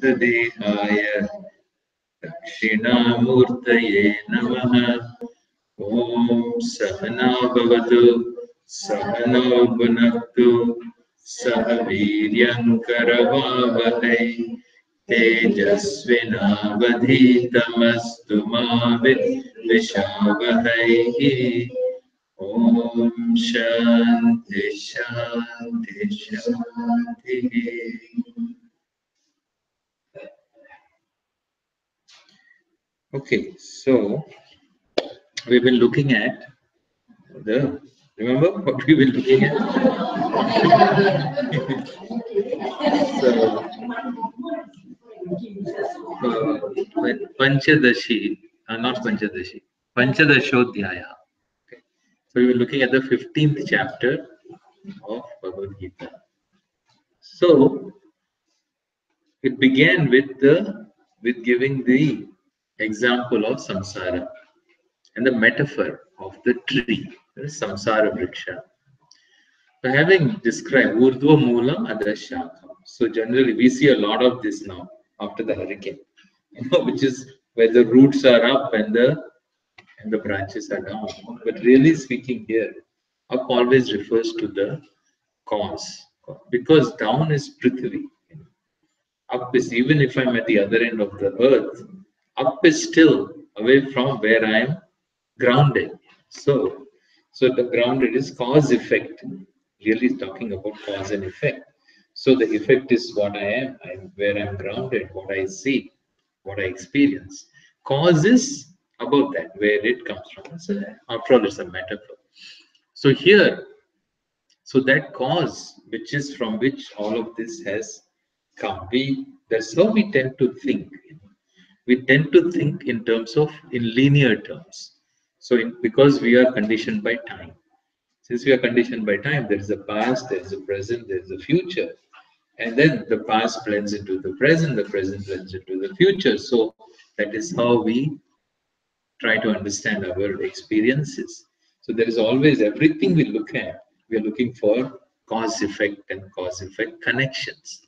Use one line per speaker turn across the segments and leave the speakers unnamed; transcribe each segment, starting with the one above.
Dehaya Dakshinamurtaye Namaha. Om Sahana Bhavatu Sahano Bhunaktu Sahaviryam Karavavahai Tejasvinavadhitamastu ma Vishavahai. Om Shanti Shanti Shanti. Okay, so we've been looking at remember what we were looking at? So, Panchadashi, not Panchadashi, Panchadashodhyaya. Okay. So we were looking at the 15th chapter of Bhagavad Gita. So it began with giving the example of samsara and the metaphor of the tree, the samsara vriksha. So having described Urdhva Moolam Adashyakam. So generally we see a lot of this now after the hurricane, which is where the roots are up and the branches are down. But really speaking here, up always refers to the cause, because down is Prithvi. Up is, even if I'm at the other end of the earth, up is still away from where I am grounded. So the grounded is cause effect, really talking about cause and effect. So the effect is what I am, where I'm grounded, what I see, what I experience. Cause is about that, where it comes from. So after all, it's a metaphor. So here, so that cause, which is from which all of this has come, that's how we tend to think. We tend to think in terms of, in linear terms. So because we are conditioned by time. Since we are conditioned by time, there is a past, there is a present, there is a future. And then the past blends into the present blends into the future. So that is how we try to understand our experiences. So there is always, everything we look at, we are looking for cause effect and cause effect connections.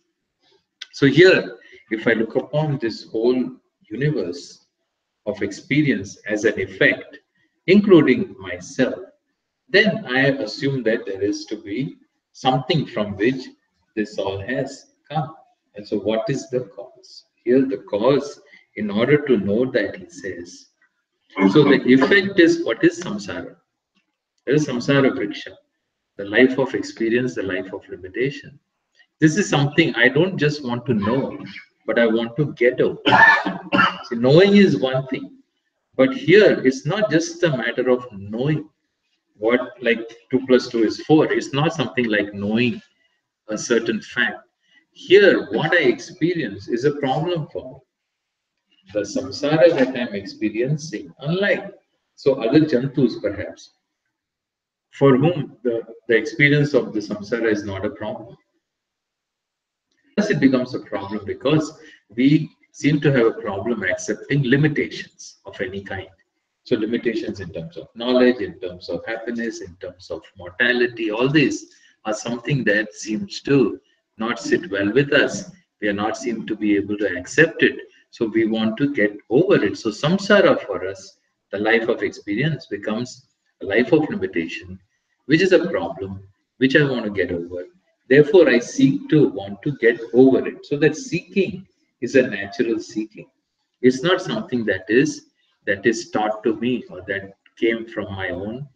So here, if I look upon this whole universe of experience as an effect, including myself, then I assume that there is to be something from which this all has come. And so what is the cause? Here the cause, in order to know that, he says, so the effect is, what is samsara? There is samsara vriksha, the life of experience, the life of limitation. This is something I don't just want to know, but I want to get over. See, knowing is one thing, but here it's not just a matter of knowing what, like 2 plus 2 is 4. It's not something like knowing a certain fact. Here, what I experience is a problem for me. The samsara that I'm experiencing, unlike other jantus perhaps, for whom the experience of the samsara is not a problem. Thus it becomes a problem because we seem to have a problem accepting limitations of any kind. So limitations in terms of knowledge, in terms of happiness, in terms of mortality, all these are something that seems to not sit well with us. We are not seem to be able to accept it. So we want to get over it. So samsara for us, the life of experience, becomes a life of limitation, which is a problem, which I want to get over. Therefore, I seek to want to get over it. So that seeking is a natural seeking. It's not something that is taught to me or that came from my own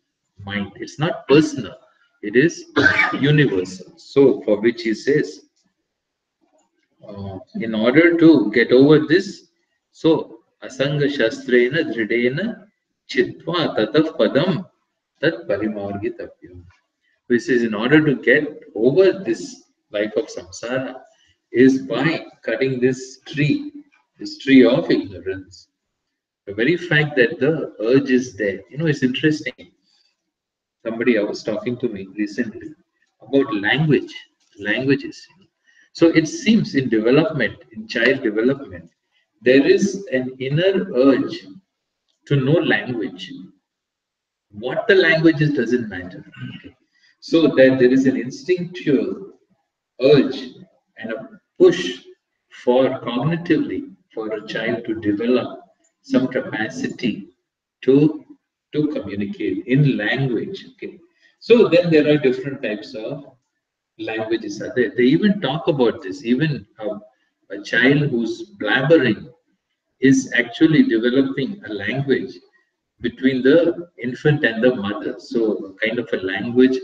mind. It's not personal. It is universal. So for which he says, in order to get over this, so asanga shastrena dridena chitva tatav padam tat parimargitapyam. Which says, in order to get over this life of samsara is by cutting this tree of ignorance. The very fact that the urge is there, it's interesting. Somebody I was talking to me recently about languages. So it seems in development, in child development, there is an inner urge to know language. What the language is doesn't matter. Okay. So that there is an instinctual urge and a push for cognitively for a child to develop some capacity to communicate in language. Okay, so then there are different types of languages are there. They even talk about this. Even a child who's blabbering is actually developing a language between the infant and the mother. So kind of a language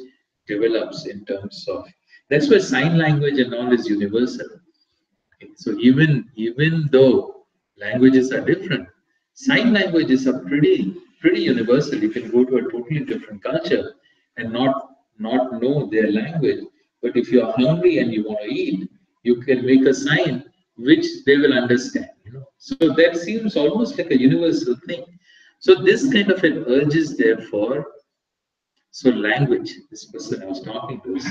develops in terms of, that's why sign language and all is universal. Okay, so even though languages are different, sign languages are pretty universal. You can go to a totally different culture and not know their language. But if you're hungry and you want to eat, you can make a sign which they will understand. So that seems almost like a universal thing. So this kind of an urge is there for, so language. This person I was talking to is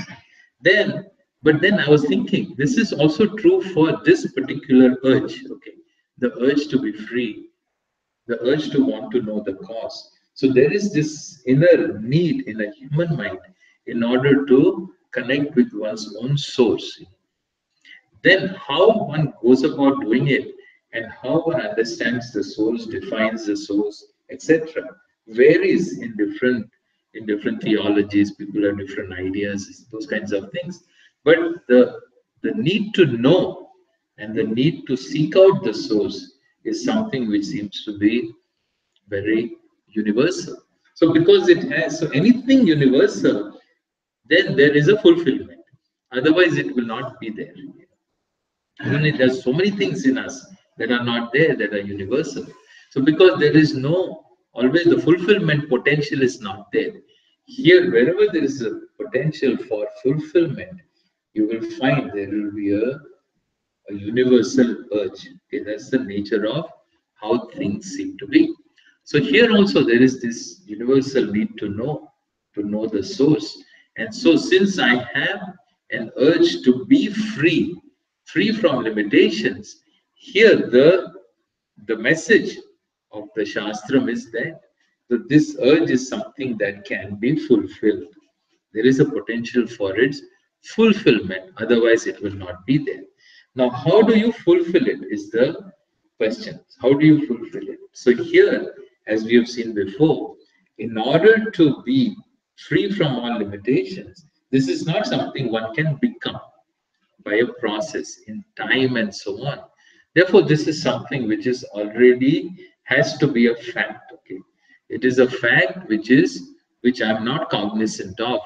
then, but then I was thinking this is also true for this particular urge. Okay, the urge to be free, the urge to want to know the cause. So there is this inner need in a human mind in order to connect with one's own source. Then how one goes about doing it and how one understands the source, defines the source, etc., varies in different theologies. People have different ideas, those kinds of things. But the need to know and the need to seek out the source is something which seems to be very universal. So because it has, so anything universal, then there is a fulfillment. Otherwise, it will not be there. Even if there's so many things in us that are not there, that are universal. So because there is no, always the fulfillment potential is not there. Here, wherever there is a potential for fulfillment, you will find there will be a universal urge. Okay, that's the nature of how things seem to be. So here also there is this universal need to know the source. And so since I have an urge to be free from limitations, here the message of the Shastram is that this urge is something that can be fulfilled. There is a potential for its fulfillment, otherwise it will not be there. Now, how do you fulfill it is the question. How do you fulfill it? So here, as we have seen before, in order to be free from all limitations, this is not something one can become by a process in time and so on. Therefore, this is something which is already has to be a fact. Okay, it is a fact which I'm not cognizant of,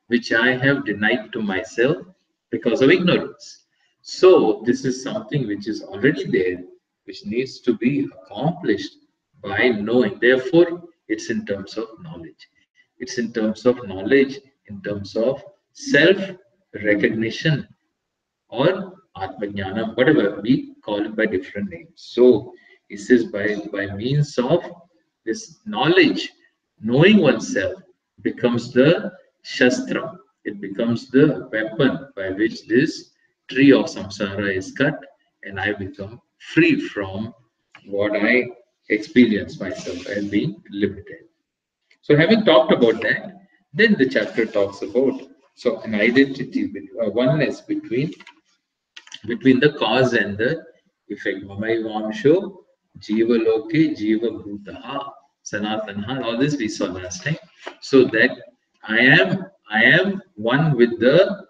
which I have denied to myself because of ignorance. So this is something which is already there, which needs to be accomplished by knowing. Therefore, it's in terms of knowledge. It's in terms of knowledge, in terms of self recognition or Atmajnana, whatever we call it by different names. So it says by means of this knowledge, knowing oneself becomes the Shastra. It becomes the weapon by which this tree of samsara is cut and I become free from what I experience myself as being limited. So having talked about that, then the chapter talks about so an identity, oneness between the cause and the effect. Mamaivaamsho, Jiva Loke, Jiva Bhutaha, Sanatanaha, all this we saw last time. So that I am one with the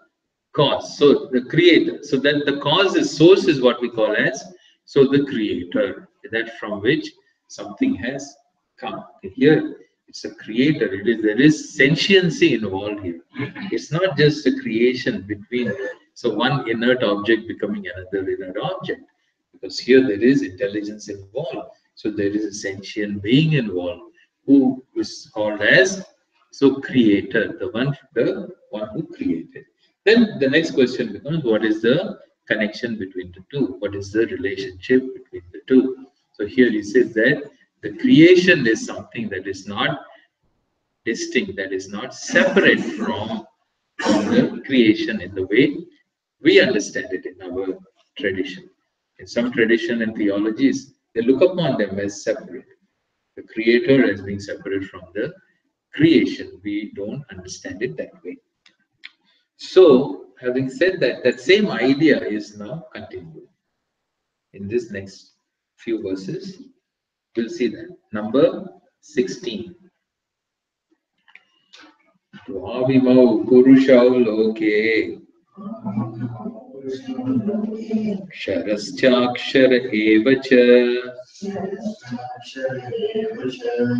cause. So the creator. So that the cause is source is what we call as so the creator. That from which something has come. Here it's a creator. There is sentiency involved here. It's not just a creation between so one inert object becoming another inert object. Because here there is intelligence involved. So there is a sentient being involved who is called as so creator, the one who created. Then the next question becomes what is the connection between the two? What is the relationship between the two? So here he says that the creation is something that is not distinct, that is not separate from the creation in the way we understand it in our tradition. In some tradition and theologies, they look upon them as separate. The creator as being separate from the creation. We don't understand it that way. So, having said that, that same idea is now continued. in this next few verses. We'll see that. Number 16. Dvavimau purushau loke Ksharaschakshara eva cha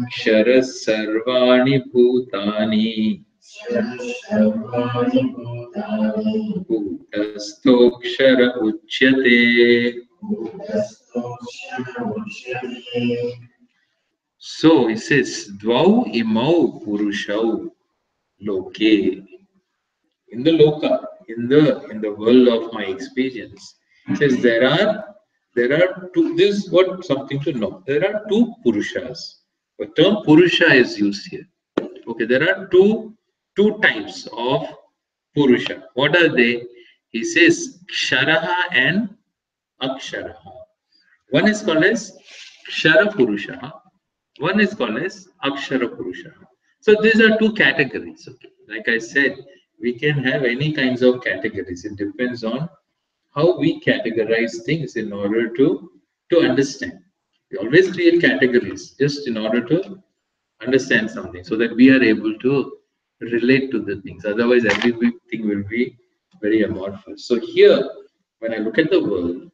Kshara sarvani bhutani Bhutastokshara uchyate. So he says, Dvau imau purushau loke. In the loka, in the world of my experience, it says there are two. This is what something to know. There are two purushas. The term purusha is used here. Okay, there are two types of purusha. What are they? He says ksharaha and aksharaha. One is called as kshara purusha. One is called as akshara purusha. So these are two categories. Okay, like I said, we can have any kinds of categories. It depends on how we categorize things in order to understand. We always create categories just in order to understand something, so that we are able to relate to the things. Otherwise, everything will be very amorphous. So here, when I look at the world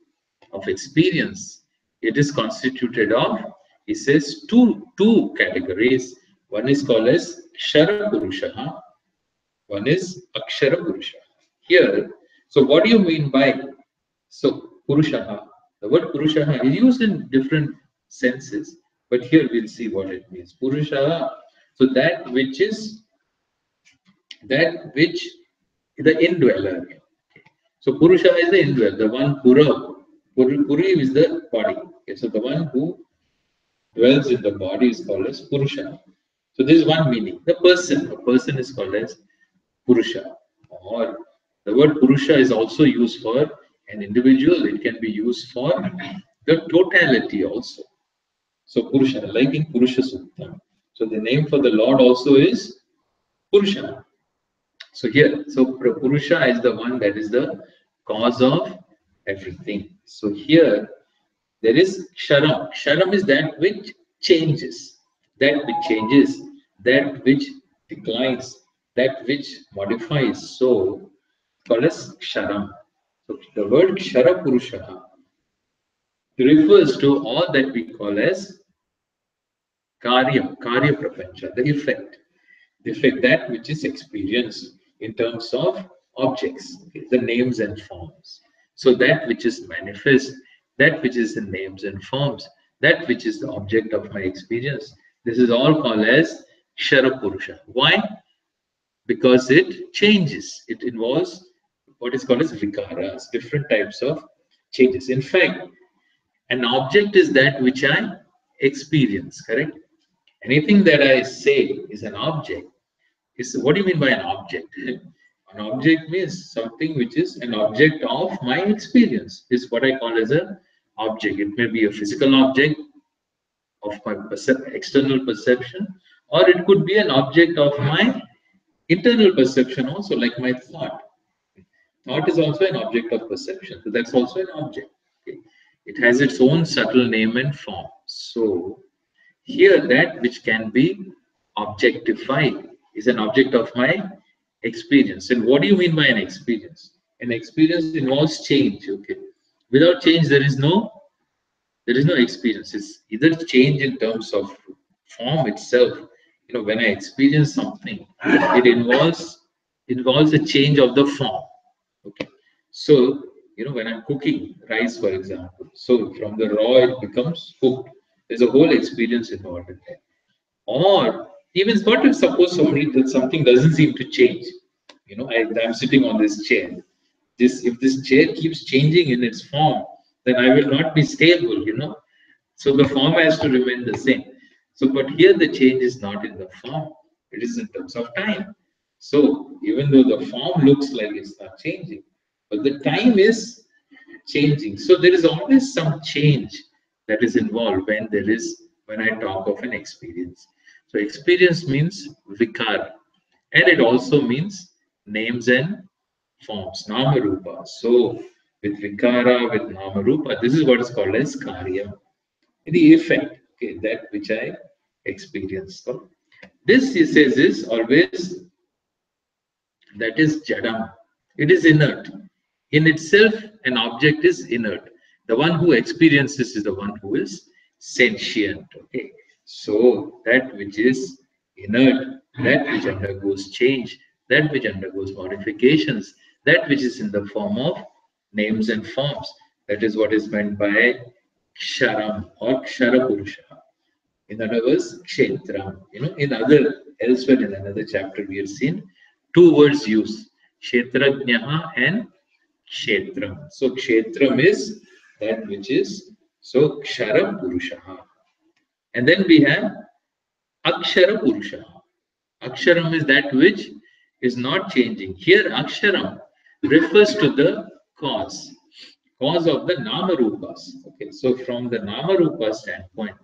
of experience, it is constituted of, he says, two categories. One is called as Kshara Purusha, one is Akshara Purusha. Here, so what do you mean by Purusha? The word Purusha is used in different senses, but here we'll see what it means. Purusha, so that which the indweller. So Purusha is the indweller, the one Puri is the body. Okay, so the one who dwells in the body is called as Purusha. So this is one meaning. A person is called as Purusha. Or the word Purusha is also used for an individual. It can be used for the totality also. So Purusha, like in Purusha Sukta. So the name for the Lord also is Purusha. So here, so Purusha is the one that is the cause of everything. So here there is Ksharam. Ksharam is that which changes, that which declines, that which modifies. So called as Ksharam. So the word Kshara Purusha refers to all that we call as Karya Prapancha, the effect, that which is experienced in terms of objects, okay, the names and forms. So that which is manifest, that which is in names and forms, that which is the object of my experience, this is all called as Kshara Purusha. Why? Because it changes. It involves what is called as vikaras, different types of changes. In fact, an object is that which I experience, correct? Anything that I say is an object. What do you mean by an object? An object means something which is an object of my experience. Is what I call as an object. It may be a physical object of my external perception, or it could be an object of my internal perception also, like my thought. Thought is also an object of perception. So that's also an object. Okay. It has its own subtle name and form. So here, that which can be objectified is an object of my experience. And what do you mean by an experience? An experience involves change. Okay. Without change, there is no experience. It's either change in terms of form itself. When I experience something, it involves a change of the form. Okay. So, when I'm cooking rice, for example, so from the raw it becomes cooked. There's a whole experience involved in that. Or even what if suppose something doesn't seem to change? I'm sitting on this chair. If this chair keeps changing in its form, then I will not be stable. So the form has to remain the same. So, but here the change is not in the form; it is in terms of time. So even though the form looks like it's not changing, but the time is changing. So there is always some change that is involved when I talk of an experience. So experience means vikar, and it also means names and forms, nama rupa. So with Vikara, with Nama Rupa. This is what is called as Karyam. The effect, okay, that which I experience. So this, he says, is always, that is Jadam. It is inert. In itself, an object is inert. The one who experiences is the one who is sentient. Okay. So that which is inert, that which undergoes change, that which undergoes modifications, that which is in the form of names and forms. That is what is meant by Ksharam or Ksharapurusha. In other words, Kshetra. In other, elsewhere in another chapter, we have seen two words used, Kshetrajnaha and Kshetram. So Kshetram is that which is, so Kshara Purushaha. And then we have Akshara Purushaha. Aksharam is that which is not changing. Here Aksharam refers to the cause of the Nama Rupas. Okay, so from the Nama Rupa standpoint,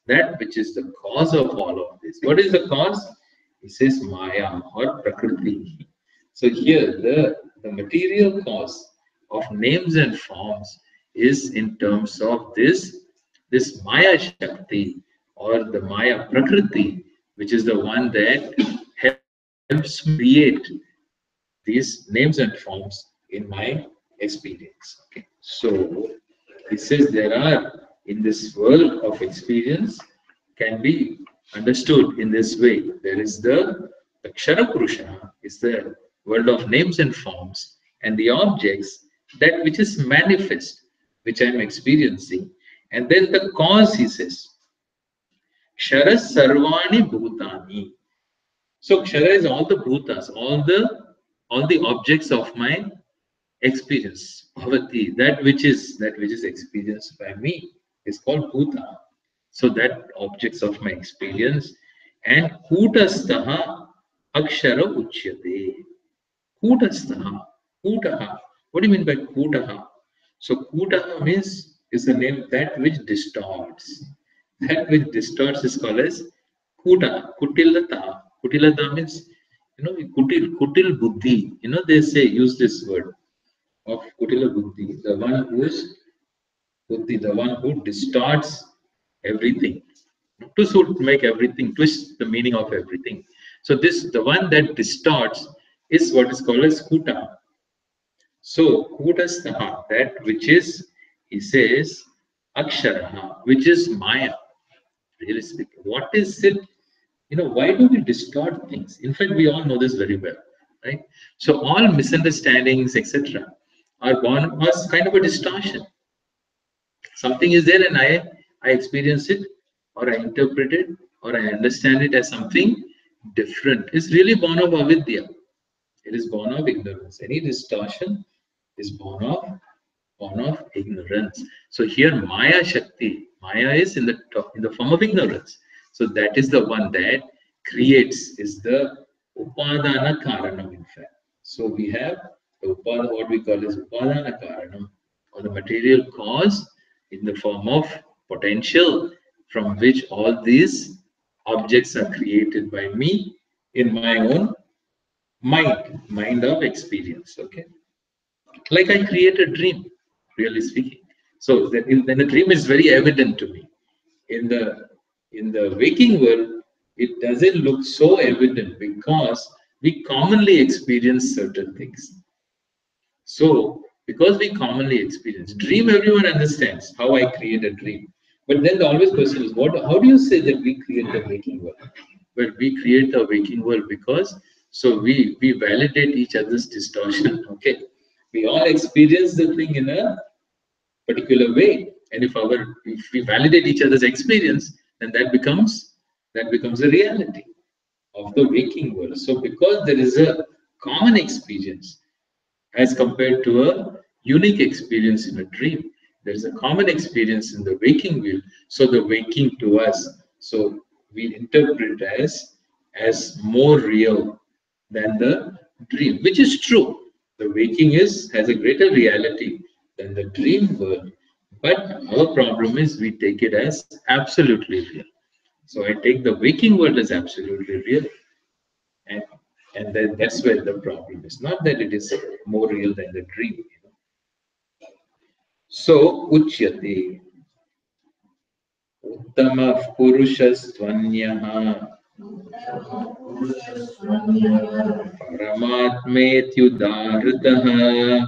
that which is the cause of all of this. What is the cause? It says Maya or Prakriti. So here the material cause of names and forms is in terms of this Maya Shakti or the Maya Prakriti, which is the one that helps create these names and forms in my experience. Okay. So it says there are in this world of experience can be understood in this way. There is the Kshara Purusha, is the world of names and forms, and the objects, that which is manifest, which I am experiencing. And then the cause, he says, Kshara Sarvani Bhutani. So Kshara is all the bhutas, all the objects of my experience. Bhavati, that which is experienced by me is called bhuta. So that objects of my experience. And kutastaha akshara uchyate. Kutastaha. Kutaha. What do you mean by kutaha? So kutaha means is the name that which distorts. That which distorts is called as kuta, kutilata. Kutilata means, kutil buddhi. They say, use this word of kutila buddhi, the one who is buddhi, the one who distorts everything, to suit, make everything, twist the meaning of everything. So this, the one that distorts, is what is called as kuta. So kutastaha, that which is, he says, aksharaha, which is maya. Really speaking, what is it? Why do we distort things? In fact, we all know this very well, right? So all misunderstandings, etc., are born as kind of a distortion. Something is there and I experience it, or I interpret it, or I understand it as something different. It's really born of avidya. It is born of ignorance. Any distortion is born of ignorance. So here Maya Shakti, Maya is in the form of ignorance. So that is the one that creates, is the Upadana Karanam, in fact. So we have the what we call as Upadana Karanam, or the material cause in the form of potential, from which all these objects are created by me in my own mind of experience. Okay, like I create a dream, really speaking. So then the dream is very evident to me. In the waking world, it doesn't look so evident because we commonly experience certain things. So because we commonly experience dream, everyone understands how I create a dream. But then the always question is, how do you say that we create the waking world? Well, we create the waking world because so we validate each other's distortion. Okay, we all experience the thing in a particular way, and if we validate each other's experience, then that becomes a reality of the waking world. So because there is a common experience as compared to a unique experience in a dream, there is a common experience in the waking world. So the waking to us, so we interpret as more real than the dream, which is true. The waking has a greater reality than the dream world. But our problem is we take it as absolutely real. So I take the waking world as absolutely real. And, and then that's where the problem is. Not that it is more real than the dream. So, Uchyate. Uttama Purushastvanyah Paramatmetyudahritaha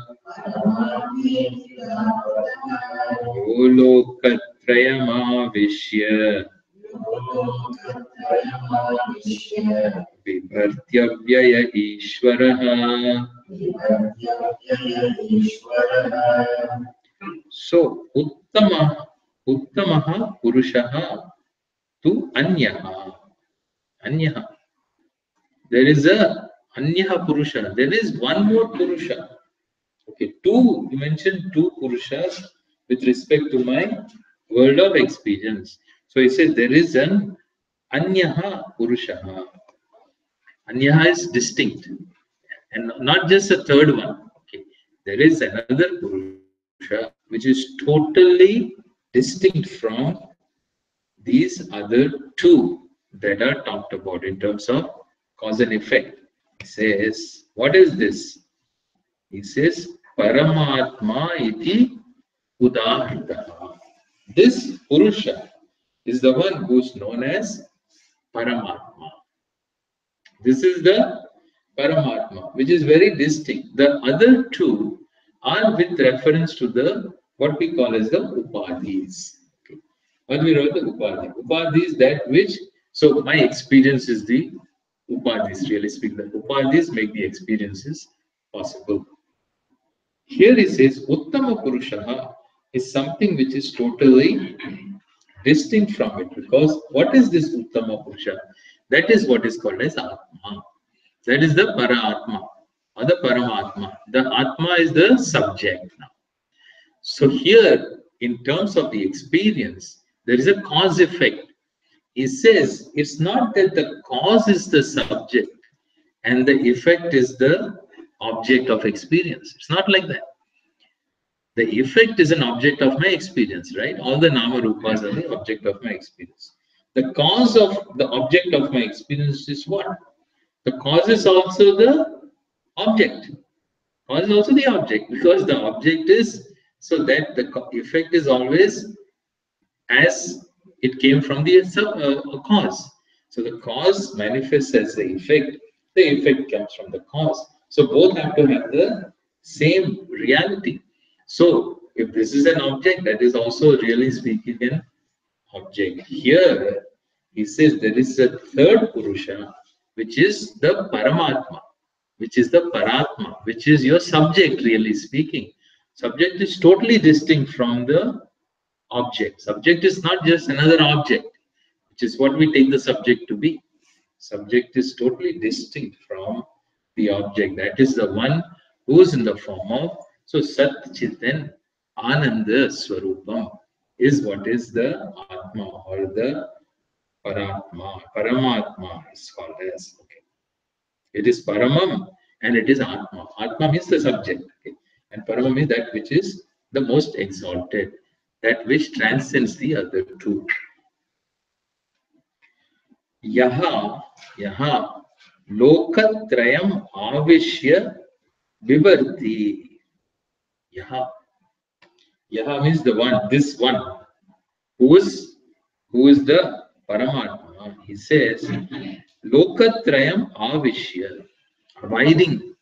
Golokatrayamavishya Vibhartyavyaya Ishvaraha. So, Uttamaha Purushaha tu Anyaha. Anyaha. There is a Anyaha Purusha. There is one more Purusha. Okay, two, you mentioned two Purushas with respect to my world of experience. So he says there is an Anyaha Purushaha. Anyaha is distinct. And not just a third one. Okay, there is another Purusha which is totally distinct from these other two that are talked about in terms of cause and effect. He says, what is this? He says, Paramatma iti Udahritaha. This Purusha is the one who is known as Paramatma. This is the Paramatma, which is very distinct. The other two are with reference to the what we call as the Upadhis. Okay. What we wrote the Upadhi. Upadhi is that which, so my experience is the Upadhis, really speaking. The Upadhis make the experiences possible. Here he says, Uttama Purushaha is something which is totally distinct from it. Because what is this Uttama Purusha? That is what is called as Atma. That is the Para-Atma or the Paramatma. The Atma is the subject now. So here, in terms of the experience, there is a cause effect. He says it's not that the cause is the subject and the effect is the object of experience. It's not like that. The effect is an object of my experience, right? All the Nama Rupas are the object of my experience. The cause of the object of my experience is what? The cause is also the object. Cause is also the object because the object is so that the effect is always as it came from the cause. So the cause manifests as the effect comes from the cause. So both have to have the same reality. So if this is an object, that is also really speaking an object. Here he says there is a third Purusha, which is the Paramatma, which is the Paratma, which is your subject, really speaking. Subject is totally distinct from the object. Subject is not just another object, which is what we take the subject to be. Subject is totally distinct from the object. That is the one who is in the form of. So Sat Chitan Ananda Swarupam is what is the Atma or the Paratma. Paramatma is called as. Okay. It is Paramam and it is Atma. Atma means the subject. Okay. And Paramam is that which is the most exalted, that which transcends the other two. Yaha Lokatrayam Avishya Vibharti. Yaha means the one, this one, who is the Paramatma. He says, Lokatrayam Avishya, abiding.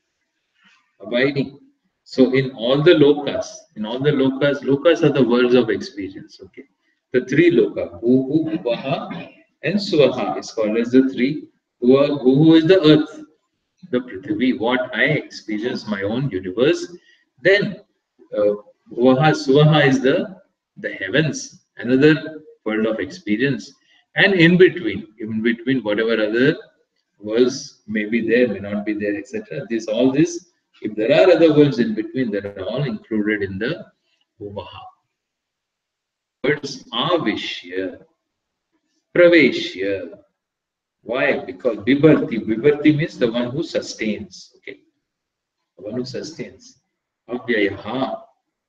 So in all the lokas, lokas are the worlds of experience. Okay, the three loka, Bhuhu, Bhuvaha, and Swaha is called as the three. Bhuhu is the earth, the Prithvi, what I experience, my own universe. Then Swaha is the heavens, another world of experience, and in between whatever other worlds may be there, may not be there, etc. All this, if there are other worlds in between, that are all included in the Bhuvaha. Words Avishya, Praveshya. Why? Because Vibharti means the one who sustains. Okay, the one who sustains. Avyayaha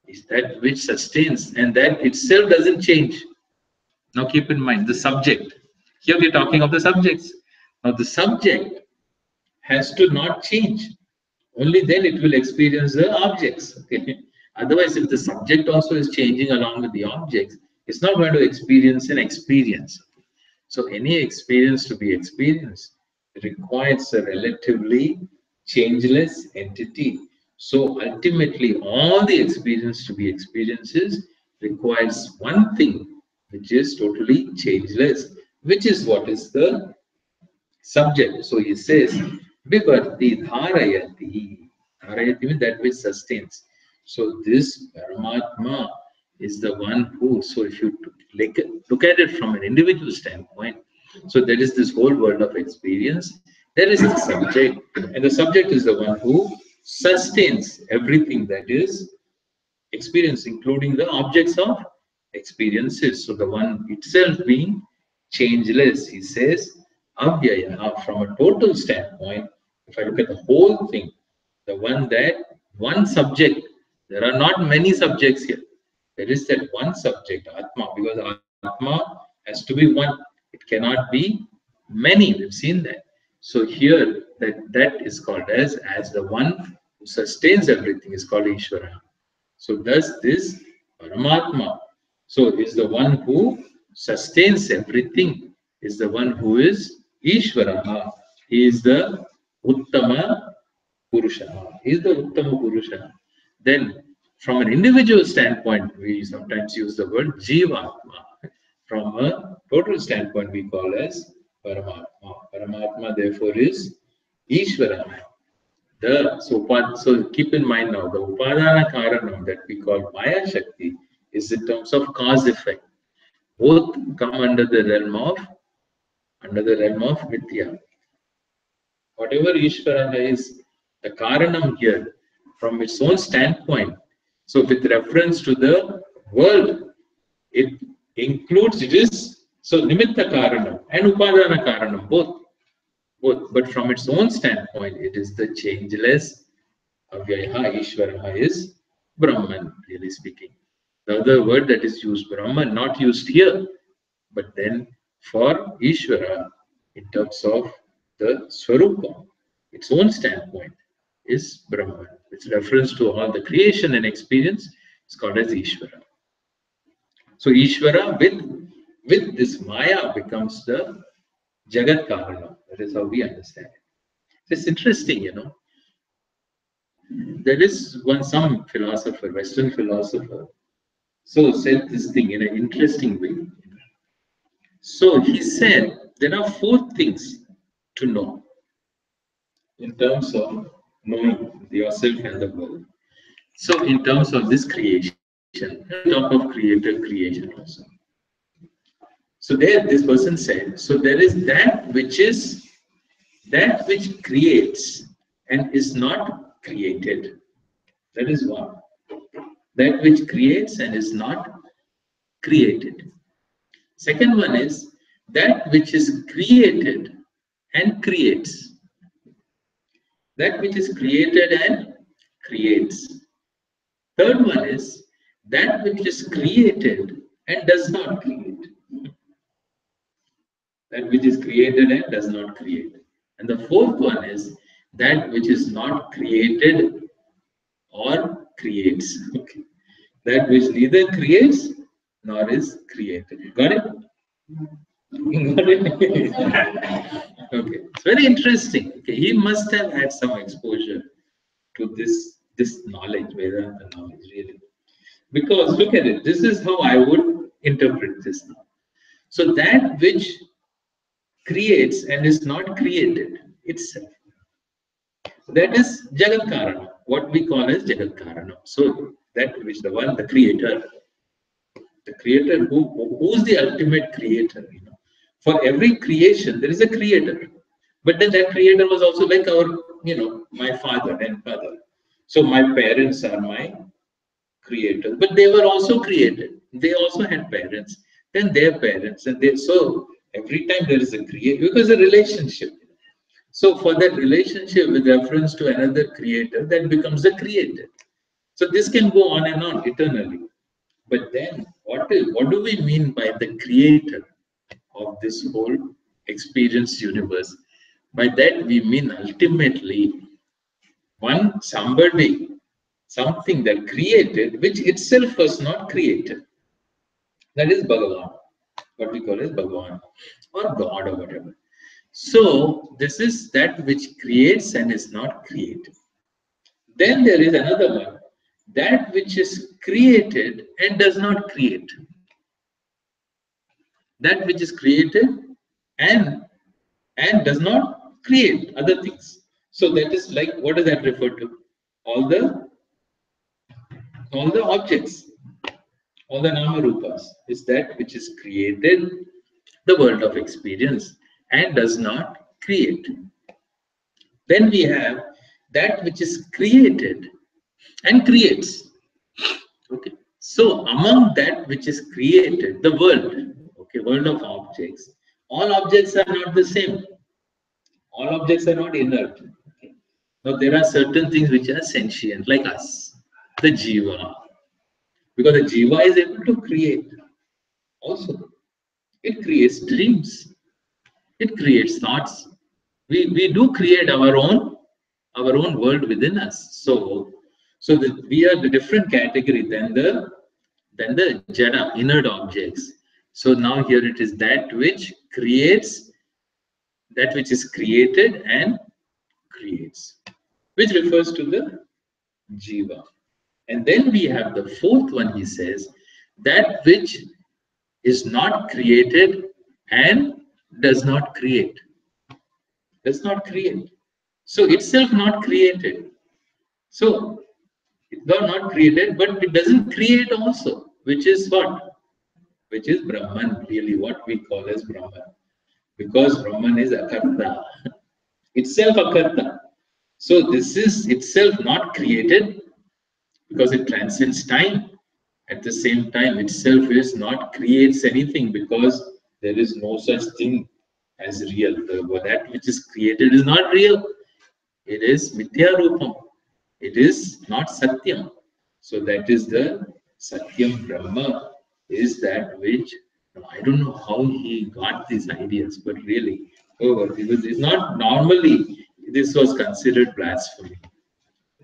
is that which sustains, and that itself doesn't change. Now keep in mind the subject. Here we are talking of the subjects. Now the subject has to not change. Only then it will experience the objects. Okay? Otherwise, if the subject also is changing along with the objects, it's not going to experience an experience. So any experience to be experienced requires a relatively changeless entity. So ultimately, all the experience to be experiences requires one thing, which is totally changeless, which is what is the subject. So he says, Vibharti dharayati. Dharayati means that which sustains. So this Paramatma is the one who, so if you look at it from an individual standpoint, so there is this whole world of experience, there is the subject, and the subject is the one who sustains everything that is experience, including the objects of experiences. So the one itself being changeless, he says, avyaya, from a total standpoint, if I look at the whole thing, the one that one subject, there are not many subjects here. There is that one subject, Atma, because Atma has to be one. It cannot be many. We've seen that. So here, that is called as the one who sustains everything is called Ishvara. So thus this Paramatma, so is the one who sustains everything, is the one who is Ishvara. He is the Uttama Purusha. He is the Uttama Purusha. Then from an individual standpoint, we sometimes use the word Jivatma. From a total standpoint, we call as Paramatma. Paramatma therefore is Ishvara. So keep in mind now, the Upadana Karanam that we call Maya Shakti is in terms of cause effect. Both come under the realm of Vidya. Whatever Ishvara is, the Karanam here, from its own standpoint, so with reference to the world, it includes, it is, so Nimitta Karanam and Upadana Karanam, both. But from its own standpoint, it is the changeless Avyaha, Ishvaraha is Brahman, really speaking. The other word that is used, Brahman, not used here, but then for Ishvara, in terms of the Swarupa, its own standpoint is Brahman. It's reference to all the creation and experience, it's called as Ishvara. So Ishvara with this Maya becomes the Jagat Karana. That is how we understand it. It's interesting, There is some philosopher, Western philosopher, so said this thing in an interesting way. So he said there are 4 things to know in terms of knowing yourself and the world. So in terms of this creation, we talk of creation also. So there, this person said, so there is that which creates and is not created. That is one. That which creates and is not created. Second one is that which is created and creates. That which is created and creates. Third one is that which is created and does not create. That which is created and does not create. And the fourth one is that which is not created or creates. Okay. That which neither creates nor is created. Got it? Got it? Okay. It's very interesting. Okay. He must have had some exposure to this knowledge, Vedanta knowledge, really. Because look at it. This is how I would interpret this now. So that which creates and is not created itself. That is Jagat Karana, what we call as Jagat Karana. So that which the creator who's the ultimate creator, For every creation, there is a creator. But then that creator was also like my father and mother. So my parents are my creators, but they were also created. They also had parents, then their parents, and so every time there is a creator, because a relationship. So for that relationship with reference to another creator, that becomes the creator. So this can go on and on eternally. But then what do we mean by the creator of this whole experience universe? By that we mean ultimately somebody something that created, which itself was not created. That is Bhagavan, what we call as Bhagavan or God or whatever. So this is that which creates and is not created. Then there is another one, that which is created and does not create. That which is created and does not create other things. So that is like, what does that refer to? All the objects, all the nama rupas is that which is created, the world of experience, and does not create. Then we have that which is created and creates. Okay. So among that which is created, the world, okay, world of objects, all objects are not the same. All objects are not inert. Okay. Now there are certain things which are sentient, like us, the jiva, because the jiva is able to create. Also, it creates dreams. It creates thoughts. We do create our own world within us. So that we are the different category than the jada, inert objects. So now here it is that which creates, that which is created and creates, which refers to the jiva. And then we have the fourth one, he says, that which is not created and does not create. Does not create. So itself not created. So it's not created, but it doesn't create also, which is what? Which is Brahman, really what we call as Brahman. Because Brahman is akarta, itself akarta. So this is itself not created because it transcends time. At the same time, itself is not creates anything because there is no such thing as real. That which is created is not real. It is mithya rupam. It is not satyam. So that is the satyam Brahma, is that which, I don't know how he got these ideas, but really, it's not normally, this was considered blasphemy.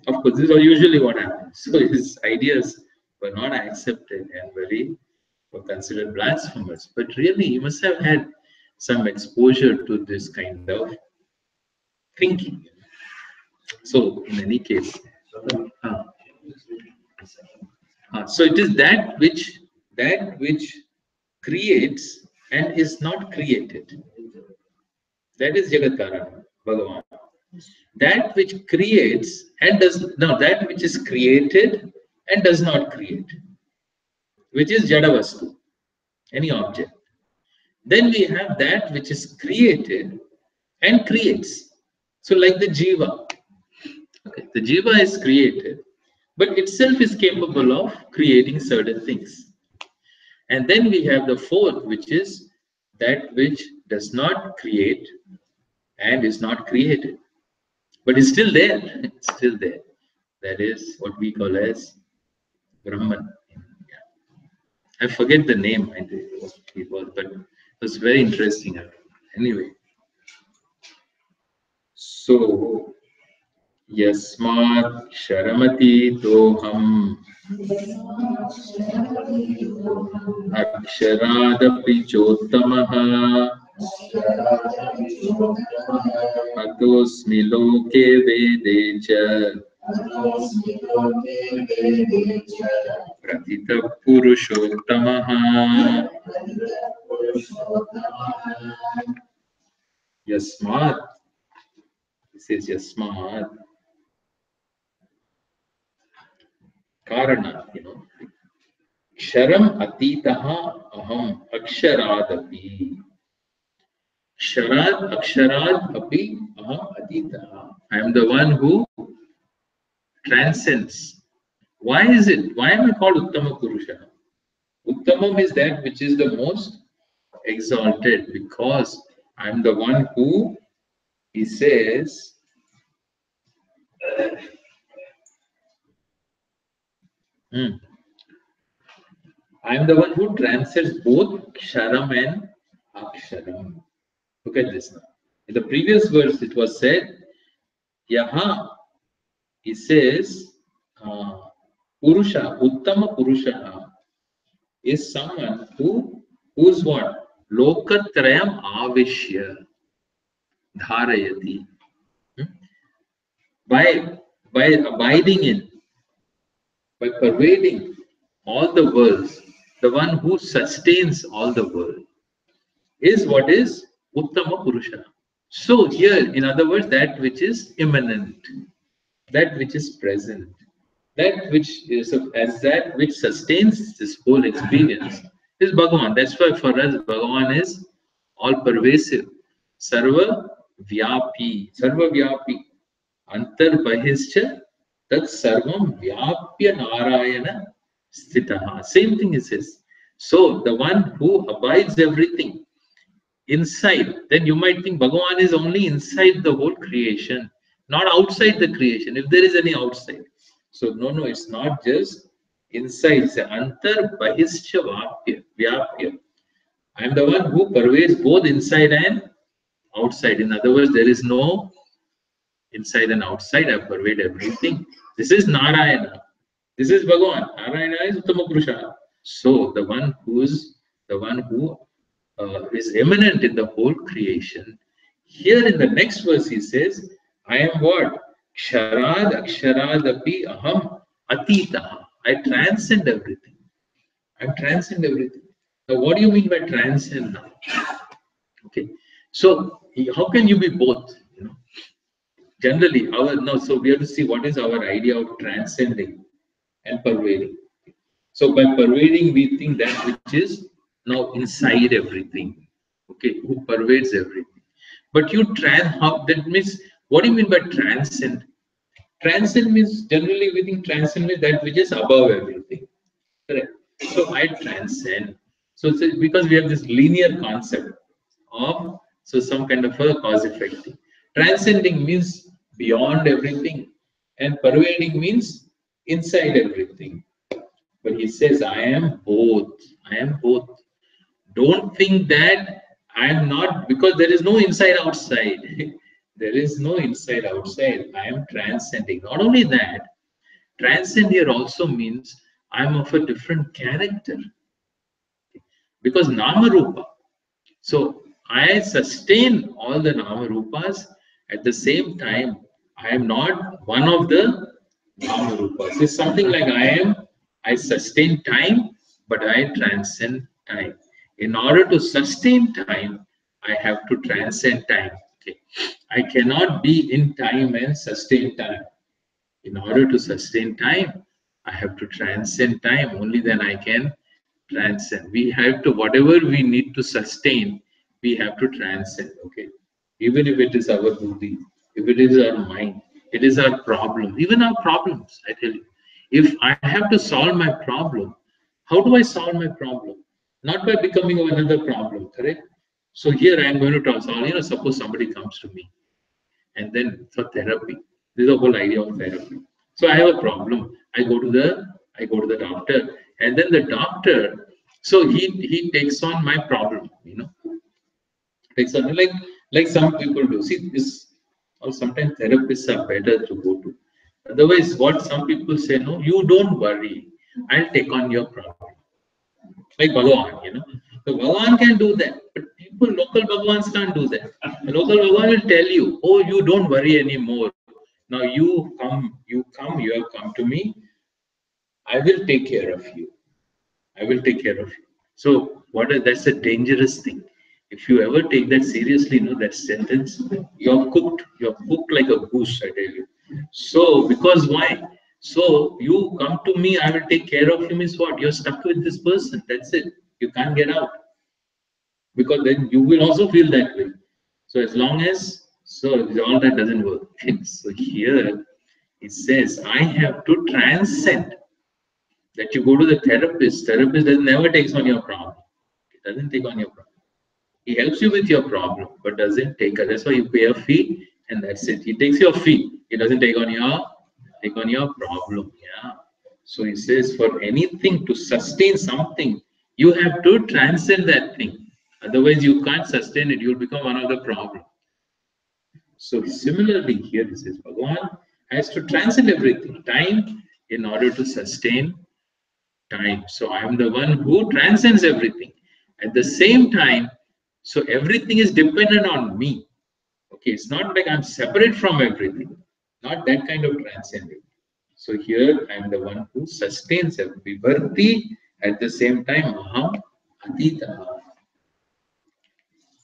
Of course, this is usually what happens. So his ideas were not accepted and were considered blasphemous. But really, he must have had some exposure to this kind of thinking. So in any case, so it is that which creates and is not created. That is Jagat Karana, Bhagavan. That which creates and does no, that which is created and does not create, which is Jadavastu, any object. Then we have that which is created and creates. So like the Jiva. Okay, the Jiva is created, but itself is capable of creating certain things. And then we have the fourth, which is that which does not create and is not created, but is still there. It's still there. That is what we call as Brahman. Yeah. I forget the name. I did what it was, but it was very interesting. Anyway, so Yasmat Sharamati Doham Aksharadapi Chotamaha Atosmi Loke Vedecha Pratita Purushottamaha Yasmat. This is Yasmat. Karana, Ksharam Atitaha Aham Aksharadapi. Aksharad Api Aham Atitaha. I am the one who transcends. Why is it? Why am I called Uttama Purusha? Uttamam is that which is the most exalted, because I am the one who, he says, I am the one who transcends both Ksharam and Aksharam. Look at this now. In the previous verse, it was said, Yaha, he says, Purusha, Uttama Purusha is someone who's what? Lokatrayam avishya dharayati. Hmm? By abiding in, by pervading all the worlds, the one who sustains all the world is what is Uttama Purusha. So here, in other words, that which is immanent, that which is present, that which is as that which sustains this whole experience is Bhagavan. That's why for us Bhagavan is all pervasive, sarva vyapi, antar bahischa tat sarvam vyapya narayana sthitaha. Same thing it says. So the one who abides everything inside, then you might think Bhagavan is only inside the whole creation, not outside the creation, if there is any outside. So no, it's not just inside. It's antar bahischa vyapya. I am the one who pervades both inside and outside. In other words, there is no inside and outside. I pervade everything. This is Narayana. This is Bhagavan. Narayana is Uttama Purusha. So the one who is eminent in the whole creation. Here in the next verse he says, I am what? Ksharad aksharadapi aham atitaha. I transcend everything. I transcend everything. Now what do you mean by transcend now? Okay. So how can you be both? You know, generally so we have to see what is our idea of transcending and pervading. So by pervading, we think that which is now inside everything, okay, who pervades everything. But how that means, what do you mean by transcend? Transcend means, generally we think transcend means that which is above everything, correct? So I transcend. So it's because we have this linear concept of, so some kind of a cause effect thing. Transcending means beyond everything, and pervading means inside everything. But he says, I am both. I am both. Don't think that I am not, because there is no inside outside. There is no inside outside. I am transcending. Not only that, transcend here also means I am of a different character. Because Nama Rupa. So I sustain all the Nama Rupas. At the same time, I am not one of the Nama Rupas. It's something like I sustain time, but I transcend time. In order to sustain time, I have to transcend time. Okay. I cannot be in time and sustain time. In order to sustain time, I have to transcend time. Only then I can transcend. We have to, whatever we need to sustain, we have to transcend. Okay. Even if it is our buddhi, if it is our mind, it is our problem. Even our problems, I tell you. If I have to solve my problem, how do I solve my problem? Not by becoming another problem, correct? So here I am going to solve, suppose somebody comes to me and then for therapy. This is the whole idea of therapy. So I have a problem. I go to the doctor, and then the doctor, so he takes on my problem, takes on like some people do. See this, or sometimes therapists are better to go to. Otherwise, what some people say, no, you don't worry, I'll take on your problem. Like Bhagavan, So Bhagavan can do that, but local Bhagavans can't do that. The local Bhagavan will tell you, oh, you don't worry anymore. Now you have come to me. I will take care of you. I will take care of you. So that's a dangerous thing. If you ever take that seriously, that sentence, you're cooked like a goose, I tell you. So because why? So you come to me, I will take care of you means what? You're stuck with this person. That's it. You can't get out. Because then you will also feel that way. So as long as, all that doesn't work. So here it says, I have to transcend. That you go to the therapist never takes on your problem. He doesn't take on your problem. He helps you with your problem, but doesn't take it. That's why you pay a fee, and that's it. He takes your fee. He doesn't take on your problem. Yeah. So he says, for anything to sustain something, you have to transcend that thing. Otherwise, you can't sustain it. You'll become one of the problem. So similarly, here it says, Bhagavan has to transcend everything. Time in order to sustain time. So I am the one who transcends everything. At the same time, so everything is dependent on me. Okay, it's not like I'm separate from everything. Not that kind of transcending. So here I am the one who sustains every Vibharti. At the same time, Aham Atitaha.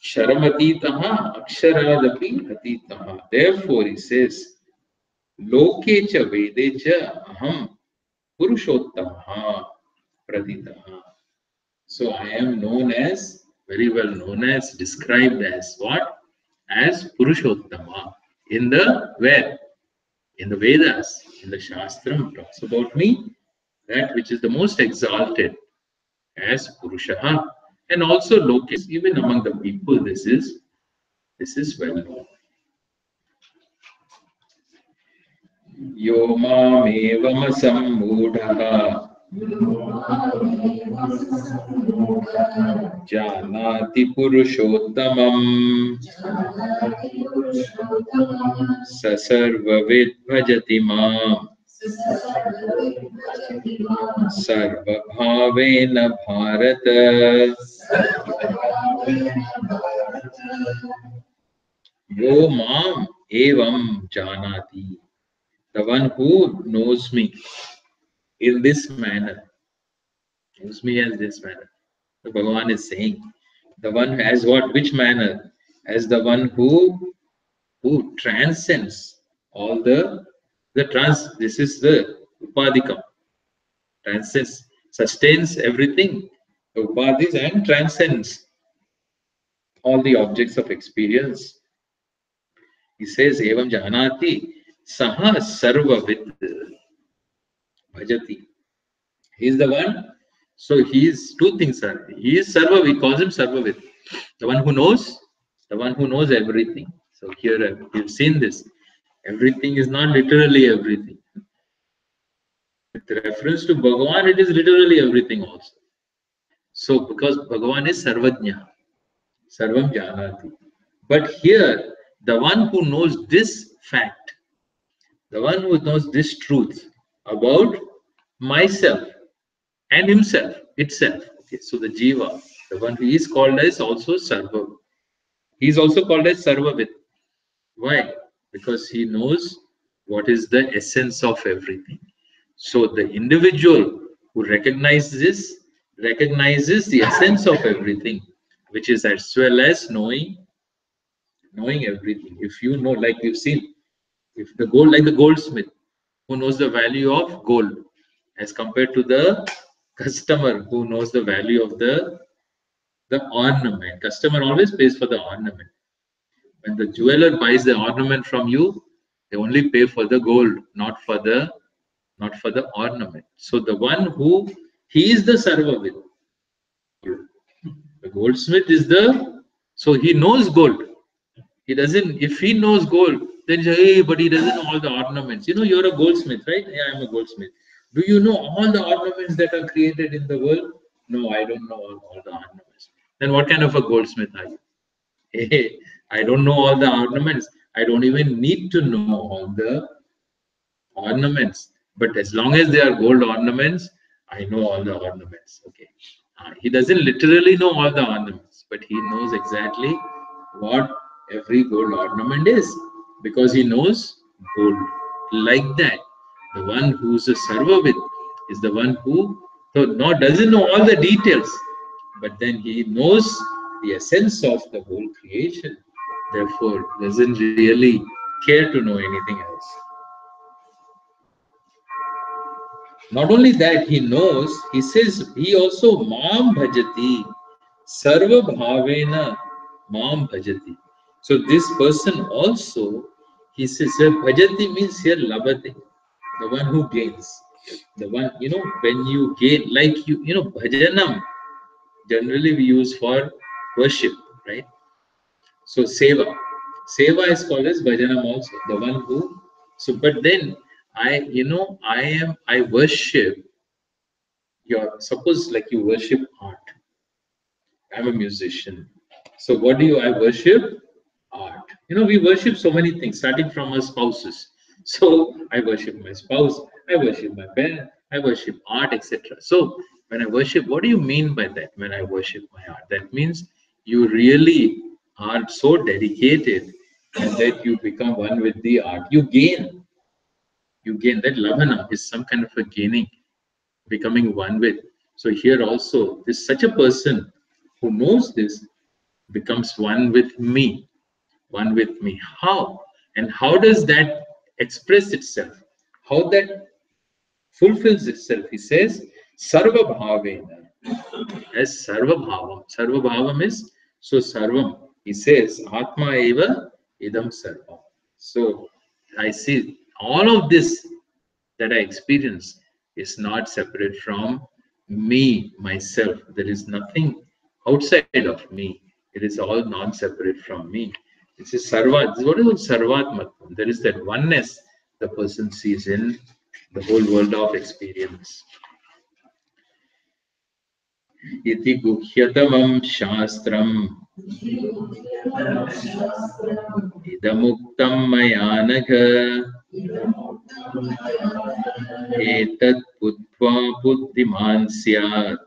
Sharamatitaha Aksharadapi Atitaha. Therefore, he says, Loke cha Vede cha Aham Purushottamaha Praditaha. So I am known as, very well known as, described as what? As Purushottama. In the where? In the Vedas, in the Shastram, talks about me, that which is the most exalted as Purushaha. And also Lokes, even among the people, this is well known. Yo mamevam sammudhaha janati purushottamam sasarvavid bhajati mam sarvabhavena bharata yo mam evam janati. The one who knows me in this manner, knows me as this manner. So Bhagavan is saying, the one as what? Which manner? As the one who transcends all the This is the upadikam. Transcends, sustains everything, the upadis, and transcends all the objects of experience. He says, Evam Janati Saha Sarvavit Bhajati. He is the one. So he is two things are. He is Sarva, we call him Sarvavit. The one who knows everything. So here we've seen this. Everything is not literally everything. With reference to Bhagavan, it is literally everything also. So because Bhagavan is Sarvajna, Sarvam Janati. But here, the one who knows this fact, the one who knows this truth about myself and himself, itself. Okay, so the Jiva, the one who is called as also Sarva. He is also called as Sarvavit. Why? Because he knows what is the essence of everything. So the individual who recognizes the essence of everything, which is as well as knowing everything. If you know, like we've seen, if the gold, like the goldsmith, who knows the value of gold, as compared to the customer who knows the value of the ornament. Customer always pays for the ornament. When the jeweler buys the ornament from you, they only pay for the gold, not for the ornament. So the one who he is the Sarvavit. The goldsmith is so he knows gold. He doesn't, if he knows gold, then he say, hey, but he doesn't know all the ornaments. You know, you're a goldsmith, right? Yeah, I'm a goldsmith. Do you know all the ornaments that are created in the world? No, I don't know all the ornaments. Then what kind of a goldsmith are you? Hey, I don't know all the ornaments. I don't even need to know all the ornaments. But as long as they are gold ornaments, I know all the ornaments. Okay. He doesn't literally know all the ornaments, but he knows exactly what every gold ornament is because he knows gold. Like that, the one who's a Sarvavit is the one who doesn't know all the details, but then he knows the essence of the whole creation. Therefore, doesn't really care to know anything else. Not only that, he knows, he says, he also Mam Bhajati, Sarva Bhavena Mam Bhajati. So this person also, he says, Bhajati means here Labhati, the one who gains. The one, when you gain, like Bhajanam, generally we use for worship, right? So Seva. Seva is called as Bhajanam also, the one who, but then I worship suppose like you worship art. I'm a musician. So what do I worship? Art. We worship so many things, starting from our spouses. So I worship my spouse. I worship my parents, I worship art, etc. So when I worship, what do you mean by that? When I worship my art, that means you really are so dedicated and that you become one with the art. You gain that lavana is some kind of a gaining, becoming one with. So here also, this such a person who knows this becomes one with me, one with me. How? And how does that express itself? How that fulfills itself? He says, Sarva Bhavena, as Sarva Bhavam. Sarva Bhavam is so Sarvam. He says, Atma Eva Idam Sarvam. So I see all of this that I experience is not separate from me, myself. There is nothing outside of me. It is all non-separate from me. This is Sarvat. This is what is called Sarvatmatvam. There is that oneness the person sees in the whole world of experience. Iti guhyatamam shastram idamuktam mayanaga etat buddhva buddhiman syat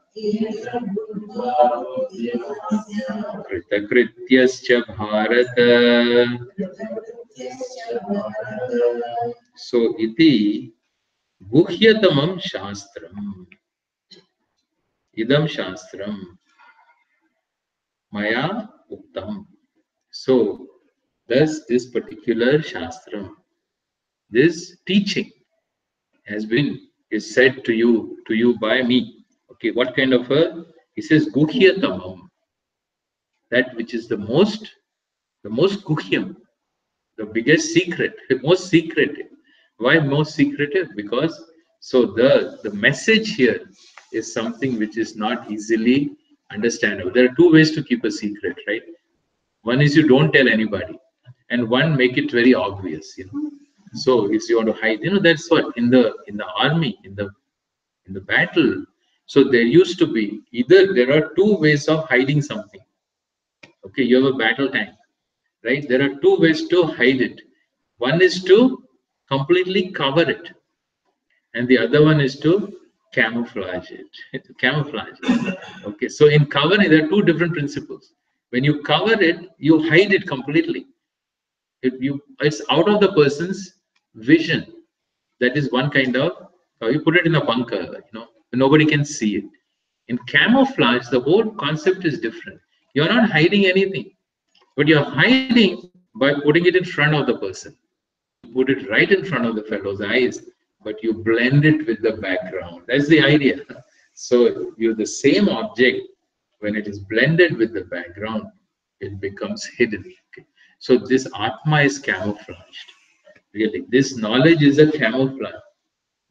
kritakrityascha bharata. So iti guhyatamam shastram idam shastram maya uktam. So thus this particular shastram, this teaching has been is said to you by me. Okay, what kind of a? He says guhyatamam, that which is the most guhyam, the biggest secret, the most secretive. Why most secretive? Because so the message here is something which is not easily understandable. There are two ways to keep a secret, right? One is you don't tell anybody, and one make it very obvious. So if you want to hide, that's what in the army, in the battle. So there used to be either there are two ways of hiding something. Okay, you have a battle tank, right? There are two ways to hide it. One is to completely cover it, and the other one is to camouflage it. To camouflage it. Okay, so in covering, there are two different principles. When you cover it, you hide it completely. It's out of the person's vision. That is one kind of you put it in a bunker, nobody can see it. In camouflage, the whole concept is different. You're not hiding anything, but you're hiding by putting it in front of the person. You put it right in front of the fellow's eyes, but you blend it with the background. That's the idea. So you're the same object. When it is blended with the background, it becomes hidden. Okay. So this Atma is camouflaged. Really, this knowledge is a camouflage.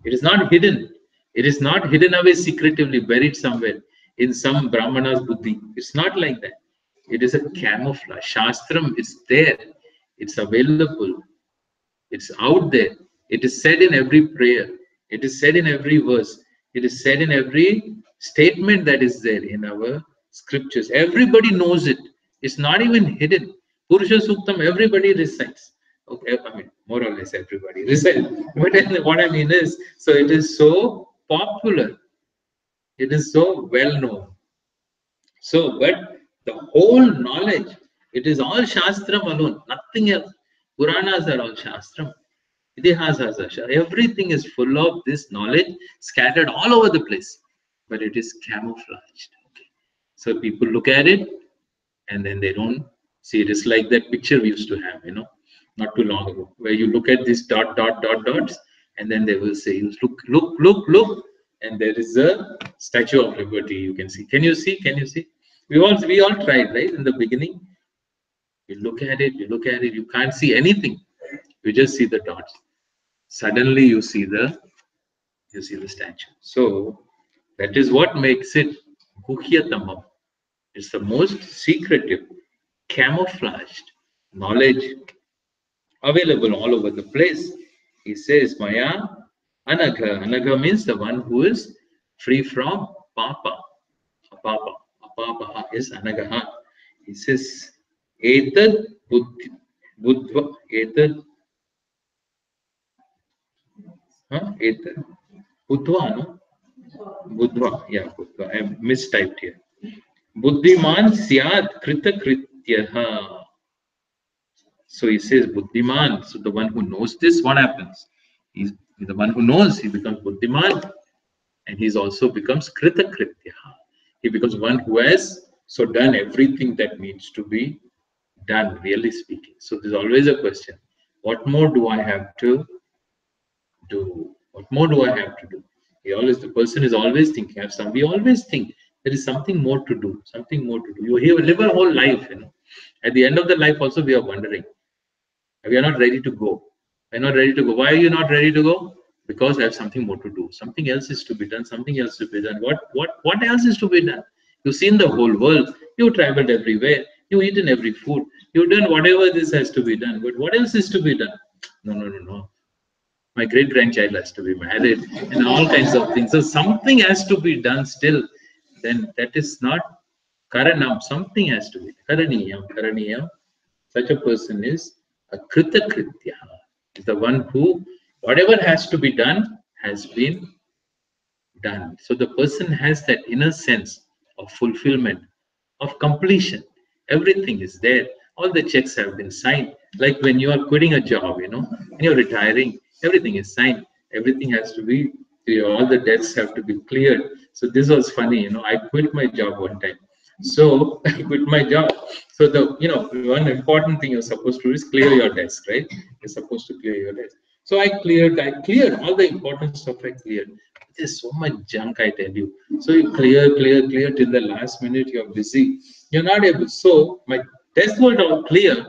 It is not hidden. It is not hidden away secretively, buried somewhere in some Brahmana's buddhi. It's not like that. It is a camouflage. Shastram is there. It's available. It's out there. It is said in every prayer. It is said in every verse. It is said in every statement that is there in our scriptures. Everybody knows it. It's not even hidden. Purusha Suktam, everybody recites. Okay, I mean, more or less everybody recites. But what I mean is, so it is so popular. It is so well known. So, but the whole knowledge, it is all Shastram alone, nothing else. Puranas are all Shastram. Itihasas are Shastram. Everything is full of this knowledge scattered all over the place, but it is camouflaged. Okay. So people look at it and then they don't see it. It's like that picture we used to have, not too long ago, where you look at these dots, and then they will say, look, and there is a Statue of Liberty. You can see. Can you see? Can you see? We all tried, right? In the beginning, you look at it, you can't see anything. You just see the dots. Suddenly, you see the statue. So that is what makes it Guhyatamam. It's the most secretive, camouflaged knowledge available all over the place. He says, Maya Anagha. Anagha means the one who is free from Papa. Apapa. Apapa is Anagaha. He says, Etad Buddha. Etad Huh? Buddhva, no? Buddhva. Yeah, Buddhva. I mistyped here. Buddhiman syat krita krityaha. So he says Buddhiman. So the one who knows this, what happens? He's the one who knows, he becomes Buddhiman. And he's also becomes krita krityaha. He becomes one who has so done everything that needs to be done, really speaking. So there's always a question. What more do I have to do? What more do I have to do? The person is always thinking. We always think there is something more to do, something more to do. You here live a whole life, At the end of the life, also we are wondering. We are not ready to go. We're not ready to go. Why are you not ready to go? Because I have something more to do. Something else is to be done. Something else to be done. What else is to be done? You've seen the whole world. You've traveled everywhere. You've eaten every food. You've done whatever this has to be done. But what else is to be done? No, no, no, no. My great grandchild has to be married and all kinds of things. So something has to be done still. Then that is not karanam. Something has to be karaniyam. Karaniyam. Such a person is a krita kritya. Is the one who whatever has to be done has been done. So the person has that inner sense of fulfillment, of completion. Everything is there. All the checks have been signed. Like when you are quitting a job, when you're retiring, everything is signed. Everything has to be, all the debts have to be cleared. So this was funny, I quit my job one time. So I quit my job. So one important thing you're supposed to do is clear your desk, right? You're supposed to clear your desk. So I cleared all the important stuff. I cleared. There's so much junk, I tell you. So you clear till the last minute. You're busy. You're not able. So my desk was all clear.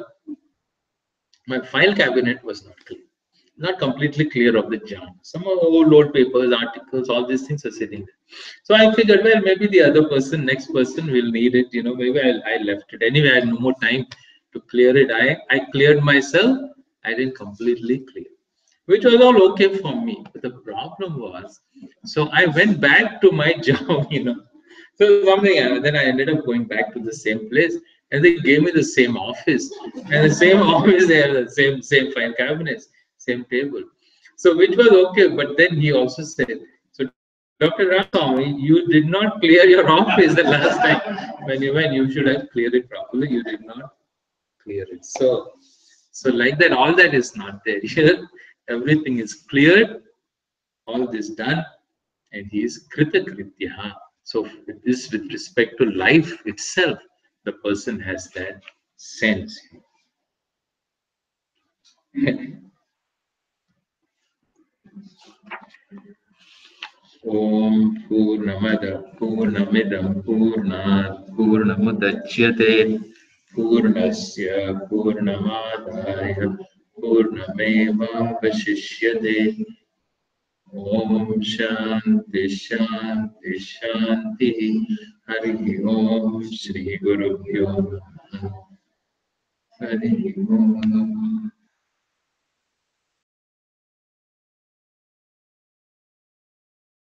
My file cabinet was not clear. Not completely clear of the junk. Some old papers, articles, all these things are sitting there. So I figured, well, maybe the other person, next person will need it. Maybe I left it. Anyway, I had no more time to clear it. I cleared myself. I didn't completely clear, which was all okay for me. But the problem was, so I went back to my job, So something happened. Then I ended up going back to the same place, and they gave me the same office, and the same office. They have the same file cabinets, same table. So which was okay. But then he also said, so Dr. Ramaswamy, you did not clear your office the last time when you went. You should have cleared it properly. You did not clear it. So like that, all that is not there here. Everything is cleared, all this done, and he is krita kritya. So this with respect to life itself, the person has that sense. Om Purnamada Purnamidam Purnat Purnamudachyate Purnasya Purnamadaya Purnameva Vashishyate. Om Shanti Shanti Shanti Hari Om Shri Guru Pyo Hari Om.